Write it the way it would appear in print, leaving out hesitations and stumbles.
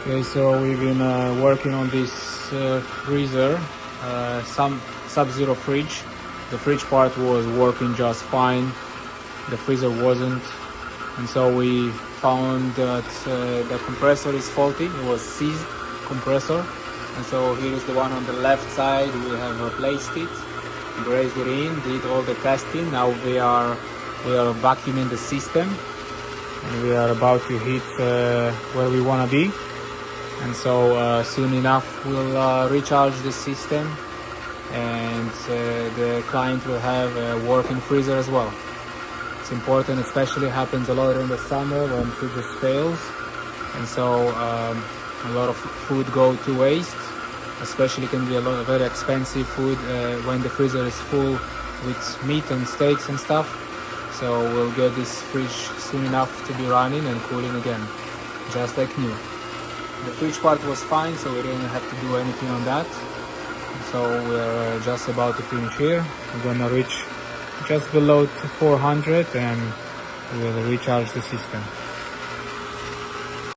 Okay, so we've been working on this freezer, some sub-zero fridge. The fridge part was working just fine, the freezer wasn't, and so we found that the compressor is faulty. It was seized compressor, and so here is the one on the left side. We have replaced it, brazed it in, did all the testing. Now we are vacuuming the system, and we are about to hit where we want to be. And so soon enough we'll recharge the system, and the client will have a working freezer as well. It's important, especially happens a lot in the summer when freezers fails, and so a lot of food go to waste. Especially can be a lot of very expensive food when the freezer is full with meat and steaks and stuff. So we'll get this fridge soon enough to be running and cooling again, just like new. The fridge part was fine, so we didn't have to do anything on that. So we're just about to finish here. We're gonna reach just below 400 and we'll recharge the system.